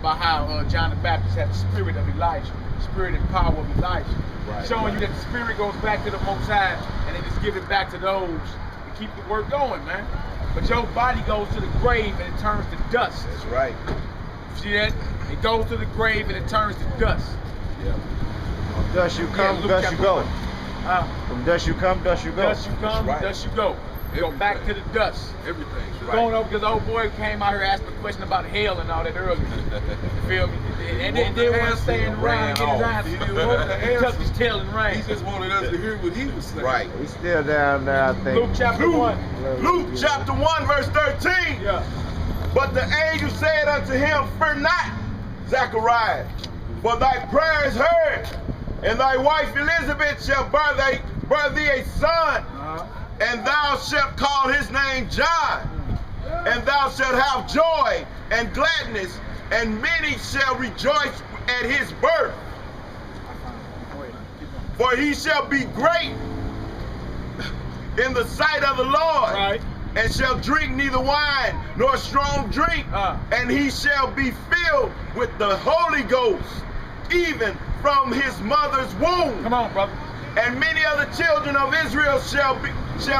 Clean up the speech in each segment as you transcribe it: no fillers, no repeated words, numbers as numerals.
about how John the Baptist had the spirit of Elijah, spirit and power of Elijah. Right, showing you that the spirit goes back to the Most High and then just give it back to those to keep the work going, man. But your body goes to the grave and it turns to dust. That's right. See that? It goes to the grave and it turns to dust. Yeah. From dust you come, dust you go. From dust you come, dust you go. Dust you come, right. dust you go. You go back to the dust. Everything's right. Going over because old boy came out here asking a question about hell and all that earlier. You feel me? And then want to stay around and get his eyes. He tucked his tail and ran. He just wanted us to hear what he was saying. Right. He's still down there, I think. Luke chapter 1. Luke chapter 1, verse 13. Yeah. But the angel said unto him, Fear not, Zachariah, for thy prayer is heard, and thy wife Elizabeth shall bear thee a son, and thou shalt call his name John. And thou shalt have joy and gladness, and many shall rejoice at his birth. For he shall be great in the sight of the Lord, Right. and shall drink neither wine nor strong drink, and he shall be filled with the Holy Ghost, even from his mother's womb. Come on, brother. And many of the children of Israel shall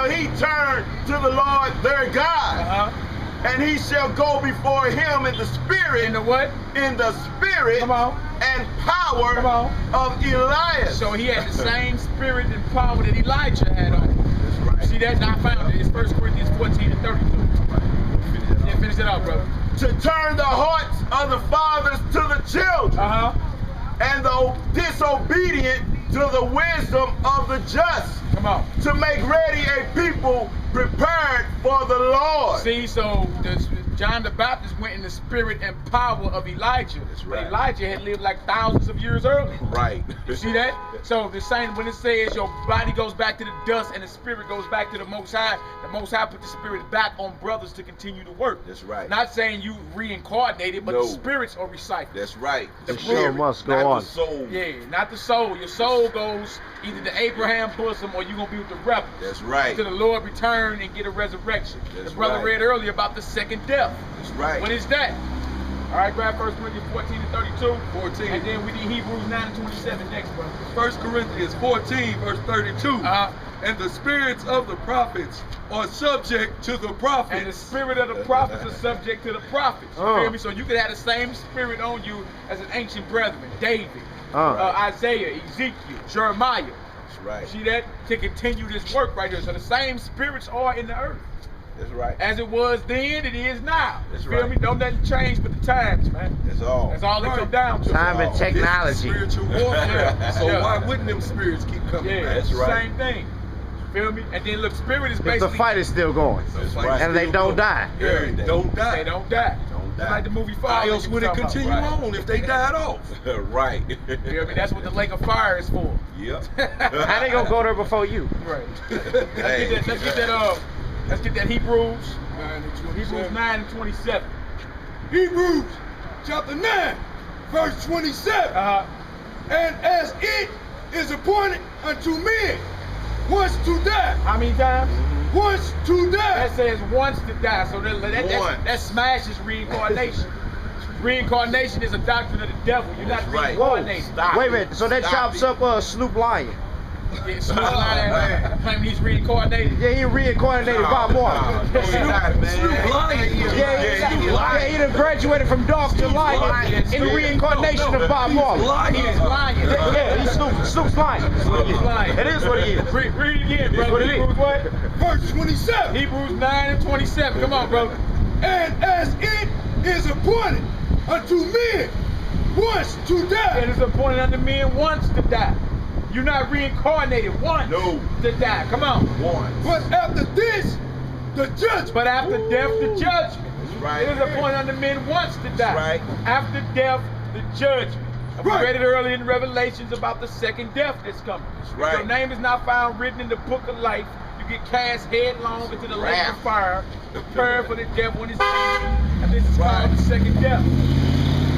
he turn to the Lord their God. And he shall go before him in the spirit. In the what? In the spirit. Come on. And power. Come on. Of Elias. So he had the same spirit and power that Elijah had on him. That's right. See that? Now I found it. It's 1 Corinthians 14 and 32. Yeah, finish it out, brother. To turn the hearts of the fathers to the children. And the disobedient to the wisdom of the just. Come on. To make ready a people prepared for the Lord. See, so John the Baptist went in the spirit and power of Elijah. That's right. But Elijah had lived like thousands of years earlier. Right. You see that? So the same when it says your body goes back to the dust and the spirit goes back to the Most High put the spirit back on brothers to continue to work. That's right. Not saying you reincarnated, but No. the spirits are recycled. That's right. The show must go not on. The soul. Yeah, not the soul. Your soul goes either to Abraham's bosom or you're going to be with the rebels. That's right. Until the Lord return and get a resurrection. That's the brother right. read earlier about the second death. That's right. What is that? All right, grab 1 Corinthians 14 and 32. 14. And then we need Hebrews 9 and 27 next, brother. 1 Corinthians 14, verse 32. And the spirits of the prophets are subject to the prophets. And the spirit of the prophets are subject to the prophets. You feel me? So you could have the same spirit on you as an ancient brethren, David, Isaiah, Ezekiel, Jeremiah. That's right. See that? To continue this work right here. So the same spirits are in the earth. That's right. As it was then, it is now. That's Feel right. me? Don't nothing change but the times, man. That's all. That's all it Right. come down to. Time and This is technology. spiritual warfare. So Yeah. why wouldn't them spirits keep coming Yeah, back? it's That's the right. same thing. Feel me? And then look, spirit is If basically the fight is still going. That's Like, right. And they don't die. Yeah, don't die. they don't die. Don't die. It's like the movie Why Fire. else would it continue on if they died off? Right. Feel me? That's what the lake of fire is for. Yep. How they gonna go there before you? Right. Hey. Let's get that Hebrews. 9 and Hebrews 27. 9 and 27. Hebrews chapter 9, verse 27. And as it is appointed unto men once to die, How many times? once to die. That says once to die. So that smashes reincarnation. Reincarnation is a doctrine of the devil. You're not That's right. reincarnated. Stop Wait a it. minute. So that Stop chops it. up Snoop Lion. Yeah, Snoop Lion claiming he's reincarnated. Yeah, he reincarnated Bob Marley. Yeah, he done graduated from dog to lion in the reincarnation of Bob Marley. He is lying. Yeah, he's Snoop's lion. He's lying. It is what he is. Read it again, bro. what it is. Hebrews what? Verse 27. Hebrews 9 and 27. Come on, bro. And as it is appointed unto men once to It die. is appointed unto men once to die. You're not reincarnated once to die. Come on. But after this, the judgment. But after death, the judgment. That's right. It is appointed unto men once to die. That's right. After death, the judgment. We Right. read it earlier in Revelations about the second death that's coming. If right. your name is not found written in the book of life, you get cast headlong into the lake of fire, prepared for the devil and his angels. And this is called the second death.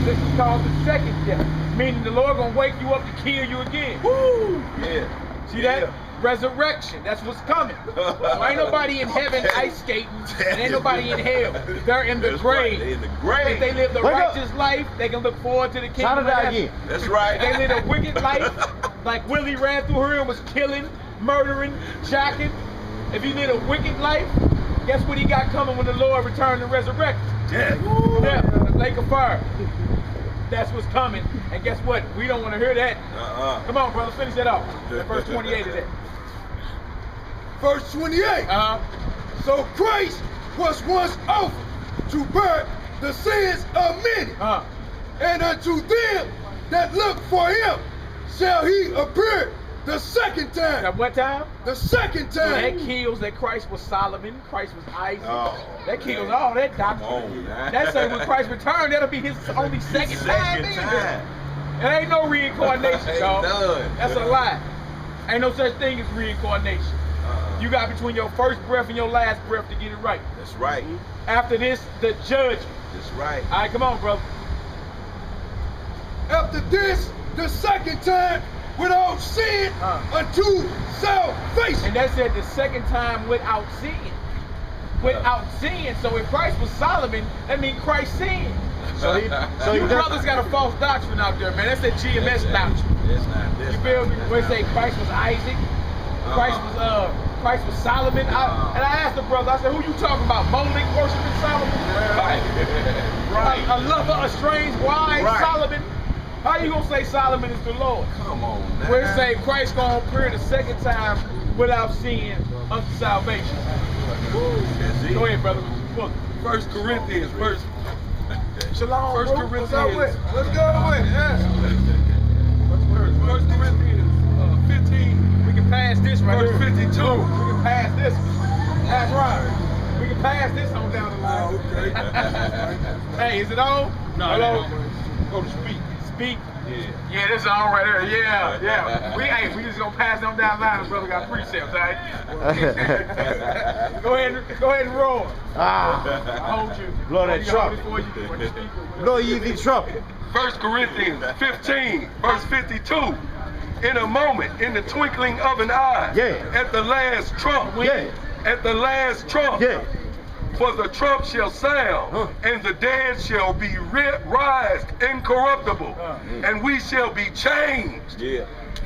This is called the second death. Meaning the Lord gonna wake you up to kill you again. Woo! Yeah. See that? resurrection. That's what's coming. So ain't nobody in heaven ice skating, and ain't nobody in hell. They're in the grave. They're in the grave. If they live the righteous life, they can look forward to the kingdom of heaven. That's right. If they live a wicked life, like Willie ran through here and was killing, murdering, jacking. If he lived a wicked life, guess what he got coming when the Lord returned and resurrected? Death. Death, the lake of fire. That's what's coming. And guess what? We don't want to hear that. Come on, brother, finish that off. Verse 28 is it. Verse 28. So Christ was once offered to bear the sins of many. And unto them that look for him shall he appear the second time. At what time? The second time. So that kills that Christ was Solomon, Christ was Isaac. That kills all that doctrine. That's saying when Christ returned, that'll be his only second time. It ain't no reincarnation, dog. That's a lie. Ain't no such thing as reincarnation. You got between your first breath and your last breath to get it right. That's right. After this, the judgment. That's right. All right, come on, brother. After this, the second time, without sin unto salvation. And that said the second time without sin. Without sin. So if Christ was Solomon, that means Christ sinned. So you brothers got a false doctrine out there, man. That's that GMS doctrine. It's not this. You feel me? Where it say Christ was Isaac, Christ was Solomon. And I asked the brother, I said, who you talking about? Molech worshiping Solomon? Right. A lover, a strange wife, Solomon. How you gonna say Solomon is the Lord? Come on, man. Where it say Christ gonna appear the second time without sin unto salvation. Go ahead, brother. Look. 1 Corinthians, Shalom. 1 Corinthians. Let's go with it. 1 Corinthians 15. We can pass this right Verse here. 52. We can pass this. That's right. We can pass this on down the line. Okay. Hey, is it on? No, hello. Go to speak. Speak. Yeah, this is on right there. Yeah. We just gonna pass them down the line. The brother got precepts, all right? Go ahead and roll. I hold you. Blow that trumpet. Blow ye the trumpet. 1 Corinthians 15, verse 52. In a moment, in the twinkling of an eye, at the last trump, at the last trump, for the trump shall sound, and the dead shall be raised incorruptible, and we shall be changed.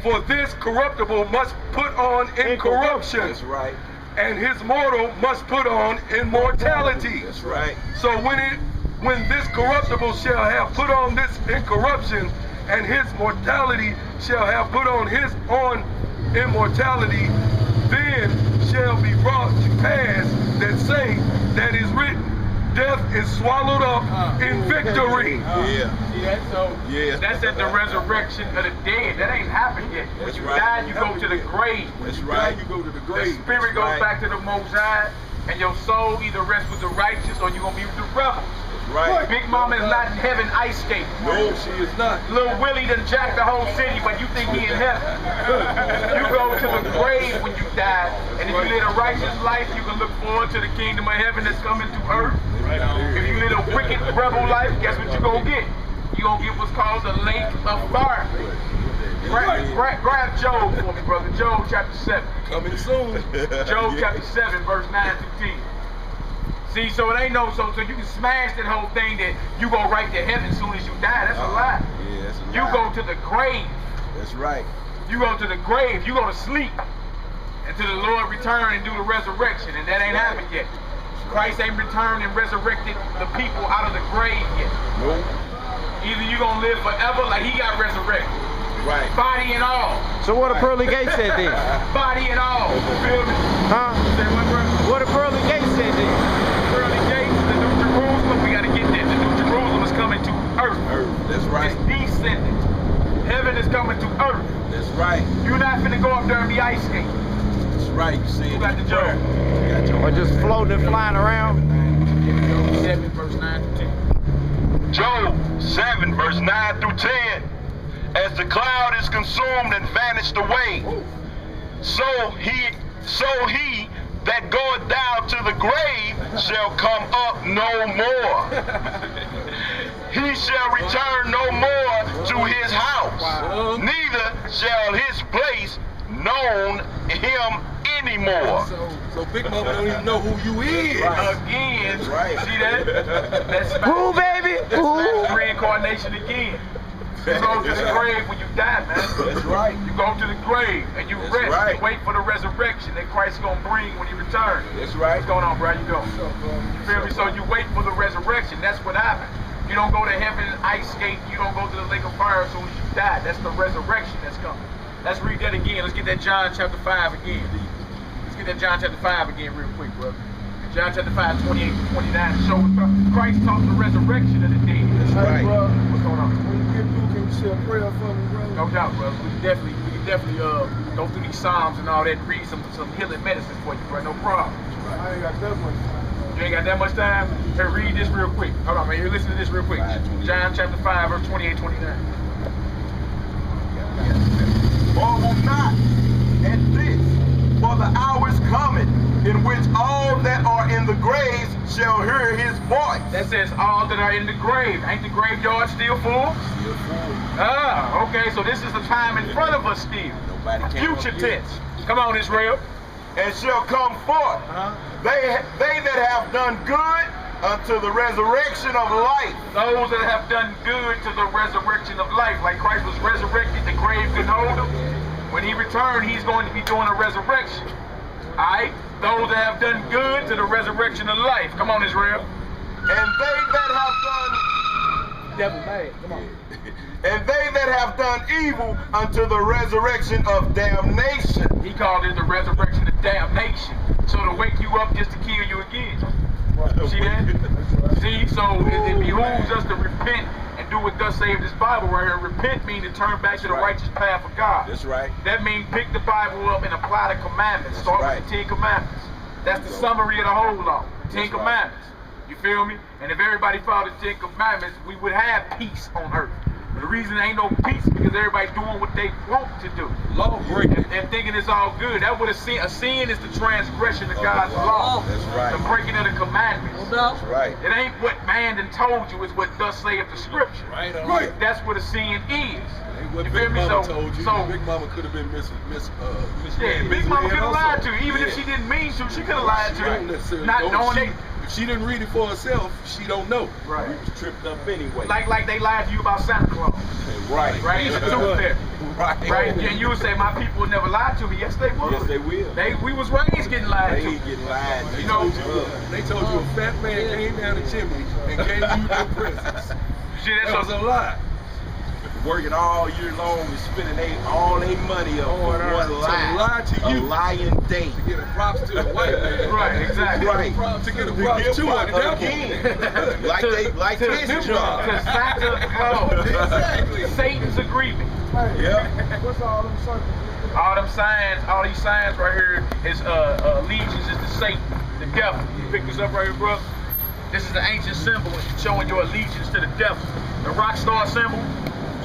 For this corruptible must put on incorruption. That's right. And his mortal must put on immortality. That's right. So when this corruptible shall have put on this incorruption, and his mortality shall have put on his own immortality, then shall be brought to pass that saying that is written, death is swallowed up in victory. See that? So that's at the resurrection of the dead. That ain't happened yet. When you die, you go to the grave. That's right. You go to the grave. The spirit goes back to the Most High, and your soul either rests with the righteous or you're going to be with the rebels. Right. Big Mama is not in heaven ice skating. No, she is not. Little Willie done jacked the whole city, but you think he in heaven. You go to the grave when you die, and if you live a righteous life, you can look forward to the kingdom of heaven that's coming to earth. If you live a wicked rebel life, guess what you're going to get? You're going to get what's called the lake of fire. Grab Job for me, brother. Job chapter 7. Coming soon. Job chapter 7, verse 9 through 10. See, so it ain't no, so you can smash that whole thing that you go right to heaven as soon as you die. That's a lie. Yeah, that's a lie. You go to the grave. That's right. You go to the grave. You go to sleep until the Lord return and do the resurrection, and that ain't happened yet. Christ ain't returned and resurrected the people out of the grave yet. Nope. Either you gonna live forever like he got resurrected. Right. Body and all. So what the pearly gates said then? Body and all. You feel me? Huh? Say what, bro? What the pearly gates said then? Pearly gates, the New Jerusalem, we gotta get there. The New Jerusalem is coming to earth. That's right. It's descending. Heaven is coming to earth. That's right. You're not finna go up there and be ice skating. That's right. You see Who it. got the joke? Or just floating and flying around? Job 7, verse 9 through 10. Job 7, verse 9 through 10. As the cloud is consumed and vanished away, so he that goeth down to the grave shall come up no more. He shall return no more to his house, neither shall his place known him anymore. So Big Mama don't even know who you is. Again, Right. see that? That's Who, baby? Who? That's reincarnation again. You go to the grave when you die, man. That's right. You go to the grave and you rest. right. You wait for the resurrection that Christ's gonna bring when he returns. That's right. What's going on, bro? How you doing? You feel me? So you wait for the resurrection. That's what happens. You don't go to heaven and ice skate. You don't go to the lake of fire as soon as you die. That's the resurrection that's coming. Let's read that again. Let's get that John chapter 5 again. Let's get that John chapter 5 again real quick, bro. John chapter 5, 28 to 29 to show Christ taught the resurrection of the dead. That's right. What's going on? When you get through, can you say a prayer for me, bro? No doubt, bro. We can definitely go through these Psalms and all that and read some healing medicine for you, bro. No problem. I ain't got that much time. You ain't got that much time? Here, read this real quick. Hold on, man. Here, listen to this real quick. John chapter 5, verse 28, 29. Marvel not at this, for the hour is coming in which all that are in the graves shall hear his voice. That says all that are in the grave. Ain't the graveyard still full? Ah, okay. So this is the time in front of us still. Future tense. Come on, Israel. And shall come forth. They that have done good unto the resurrection of life. Those that have done good to the resurrection of life. Like Christ was resurrected, the grave could hold him. When he returned, he's going to be doing a resurrection. Alright? Those that have done good to the resurrection of life. Come on, Israel. And they that have done Devil mad. Come on. and they that have done evil unto the resurrection of damnation. He called it the resurrection of damnation. So to wake you up just to kill you again. See that? See, so it behooves us to repent and do what thus saith this Bible right here. Repent means to turn back to the righteous path of God. That's right. That means pick the Bible up and apply the commandments. Start with the 10 commandments. That's the summary of the whole law. 10 commandments. You feel me? And if everybody followed the 10 commandments, we would have peace on earth. But the reason there ain't no peace is because everybody doing what they want to do. Law breaking. And thinking it's all good. That's what a sin is, the transgression of God's law. That's right. The breaking of the commandments. That's right. It ain't what man done told you, it's what thus saith the scripture. Right. That's what a sin is. What You Big feel me? Mama So- told you. so- Big Mama could have been Yeah, Big Mama could have lied to you. Even if she didn't mean to, she could have lied She don't to you. necessarily Not know. knowing they... If she didn't read it for herself, she don't know. Right. Tripped up anyway. Like they lied to you about Santa Claus. Right. Right? It's a tooth there. Right. Right? And you would say, my people would never lie to me. Yes, they would. Yes, they will. We was raised getting lied They to. ain't getting lied. They You know- told you a fat man came down the chimney and gave you no presents. See, that's That was a lie. Working all year long and spending all their money up for one lie. lie to you. A lying day. To get a props to the white man. Right, exactly. Right. To get a props to a devil. Again. like to this job. Santa Claus. Exactly. Satan's agreement. Yeah. What's all them circles? All them signs, all these signs right here is allegiance is to Satan, the devil. You pick this up right here, bro. This is the ancient symbol showing your allegiance to the devil. The rock star symbol.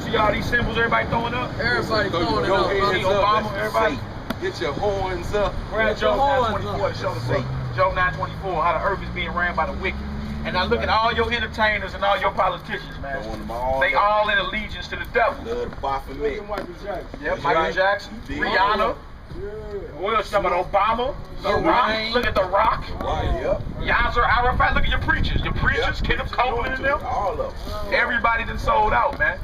See all these symbols everybody throwing up? Everybody Go throwing it go up, hands brother. Obama, up. everybody. Get your horns up. Grab Get your Job horns 924 to show the Satan. Job 924, how the earth is being ran by the wicked. And now look at all your entertainers and all your politicians, man. Throwing them all They up. all in allegiance to the devil. Love the Baphomet. Look at Michael Jackson. Yep, That's Michael right. Jackson, Big Rihanna. Yeah. What else? Talking about Obama, The Lil Rock. Wayne. Look at The Rock. Right, yep. Yasser Arafat. Look at your preachers. Your preachers, Yep. Kenneth Copeland and them. All of them. Everybody done sold out, man.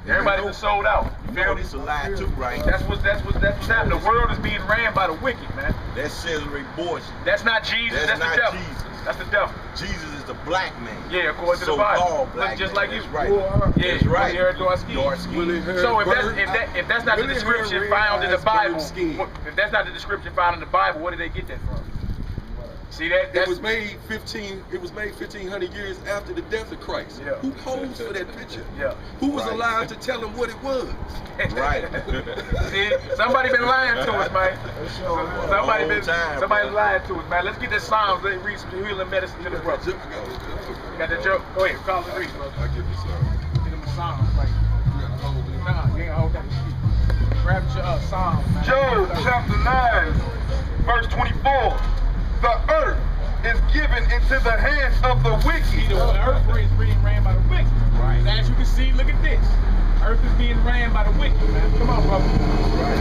Everybody done sold out. You You know feel me? this a lie too, right? That's what's happening. The world is being ran by the wicked, man. That's Cesare abortion. That's not Jesus. That's That's, not the devil. Jesus. That's the devil. Jesus is the black man. Yeah, according to the So-called Bible. black Look just man. like you. That's right. Yeah, That's right. Eric Dorsky. Willie So Herb, if that's not the Willie description Herb found in the red-eyes, Bible, bird skin. if that's not the description found in the Bible, where did they get that from? See that? It That's was made 1500 years after the death of Christ. Yeah. Who posed for that picture? Yeah. Who was Right. allowed to tell him what it was? Right. See, somebody been lying to us, man. Somebody Long time, somebody bro. lied to us, man. Let's get that Psalms. Let's read some healing medicine to the brother. You got that joke? Go ahead, call it read. I'll give you some. Get him the Psalms, like. You gotta hold it. Nah, you ain't hold that shit. Grab your Psalms, man. Job chapter 9, verse 24. The earth is given into the hands of the wicked. The earth is being ran by the wicked. Right. Right. And as you can see, look at this. Earth is being ran by the wicked, man. Come on, brother.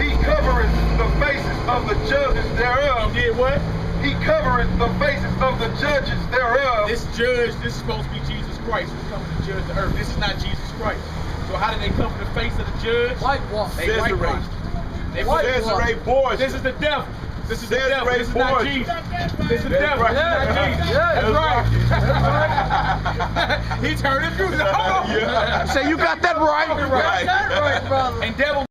He covereth the faces of the judges thereof. He did what? He covereth the faces of the judges thereof. This judge, this is supposed to be Jesus Christ who's coming to judge the earth. This is not Jesus Christ. So how did they cover the face of the judge? Whitewash. They whitewashed. Desiree Boys. This is the devil. This is the devil. This is not Jesus. This is the That's devil. right. This is not Jesus. That's That's right. He turned it through. Hold on. Yeah. Say you got that right. Right. Right, brother. And devil